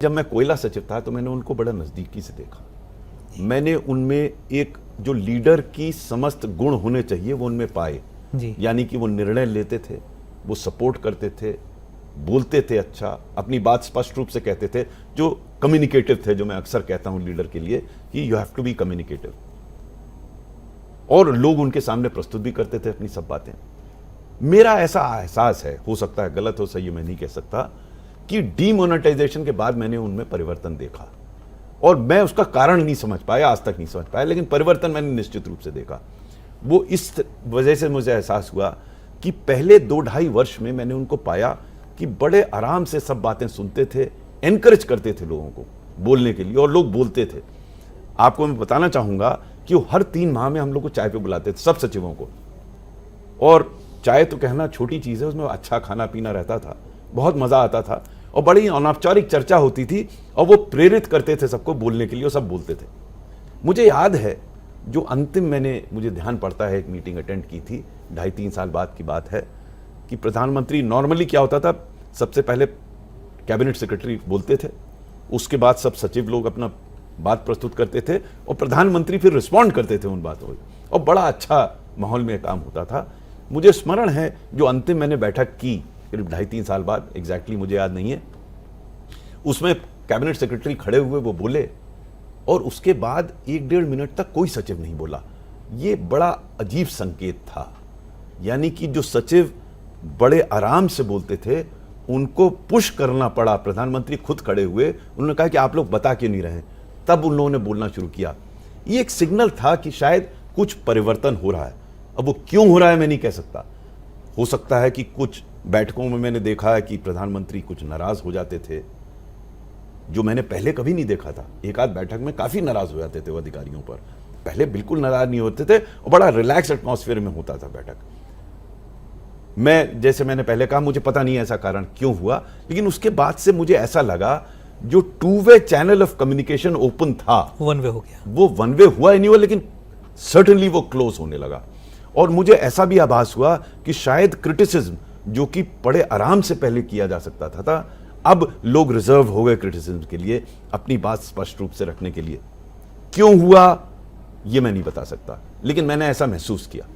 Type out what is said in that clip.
जब मैं कोयला सचिव था तो मैंने उनको बड़ा नज़दीकी से देखा। मैंने उनमें एक जो लीडर की समस्त गुण होने चाहिए वो उनमें पाए जी। यानी कि वो निर्णय लेते थे, वो सपोर्ट करते थे, बोलते थे अच्छा, अपनी बात स्पष्ट रूप से कहते थे, जो कम्युनिकेटिव थे, जो मैं अक्सर कहता हूं लीडर के लिए कि you have to be communicative, और लोग उनके सामने प्रस्तुत भी करते थे अपनी सब बातें। मेरा ऐसा एहसास है, हो सकता है गलत हो, सही मैं नहीं कह सकता, कि डीमोनेटाइजेशन के बाद मैंने उनमें परिवर्तन देखा और मैं उसका कारण नहीं समझ पाया, आज तक नहीं समझ पाया, लेकिन परिवर्तन मैंने निश्चित रूप से देखा। वो इस वजह से मुझे एहसास हुआ कि पहले 2-2.5 वर्ष में मैंने उनको पाया कि बड़े आराम से सब बातें सुनते थे, एनकरेज करते थे लोगों को बोलने के लिए, और लोग बोलते थे। आपको मैं बताना चाहूंगा कि वो हर 3 माह में हम लोग को चाय पे बुलाते थे, सब सचिवों को, और चाय तो कहना छोटी चीज़ है, उसमें अच्छा खाना पीना रहता था, बहुत मज़ा आता था और बड़ी अनौपचारिक चर्चा होती थी, और वो प्रेरित करते थे सबको बोलने के लिए, और सब बोलते थे। मुझे याद है जो अंतिम मुझे ध्यान पड़ता है, एक मीटिंग अटेंड की थी, 2.5-3 साल बाद की बात है, कि प्रधानमंत्री, नॉर्मली क्या होता था, सबसे पहले कैबिनेट सेक्रेटरी बोलते थे, उसके बाद सब सचिव लोग अपना बात प्रस्तुत करते थे और प्रधानमंत्री फिर रिस्पॉन्ड करते थे उन बातों पर, और बड़ा अच्छा माहौल में काम होता था। मुझे स्मरण है जो अंतिम मैंने बैठक की करीब 2.5-3 साल बाद, एग्जैक्टली मुझे याद नहीं है, उसमें कैबिनेट सेक्रेटरी खड़े हुए, वो बोले, और उसके बाद 1-1.5 मिनट तक कोई सचिव नहीं बोला। ये बड़ा अजीब संकेत था, यानी कि जो सचिव बड़े आराम से बोलते थे उनको पुश करना पड़ा, प्रधानमंत्री खुद खड़े हुए, उन्होंने कहा कि आप लोग बता क्यों नहीं रहे, तब उन लोगों ने बोलना शुरू किया। ये एक सिग्नल था कि शायद कुछ परिवर्तन हो रहा है। अब वो क्यों हो रहा है मैं नहीं कह सकता, हो सकता है कि कुछ बैठकों में मैंने देखा है कि प्रधानमंत्री कुछ नाराज हो जाते थे, जो मैंने पहले कभी नहीं देखा था। एक आध बैठक में काफी नाराज हो जाते थे वो अधिकारियों पर, पहले बिल्कुल नाराज नहीं होते थे और बड़ा रिलैक्स एटमॉस्फेयर में होता था बैठक। मैं, जैसे मैंने पहले कहा, मुझे पता नहीं ऐसा कारण क्यों हुआ, लेकिन उसके बाद से मुझे ऐसा लगा जो two way channel of communication open था, 1-वे हो गया। वो 1-वे हुआ ही नहीं हुआ, लेकिन सर्टेनली वो क्लोज होने लगा। और मुझे ऐसा भी आभास हुआ कि शायद क्रिटिसिज्म, जो कि बड़े आराम से पहले किया जा सकता था, अब लोग रिजर्व हो गए क्रिटिसिज्म के लिए, अपनी बात स्पष्ट रूप से रखने के लिए। क्यों हुआ ये मैं नहीं बता सकता, लेकिन मैंने ऐसा महसूस किया।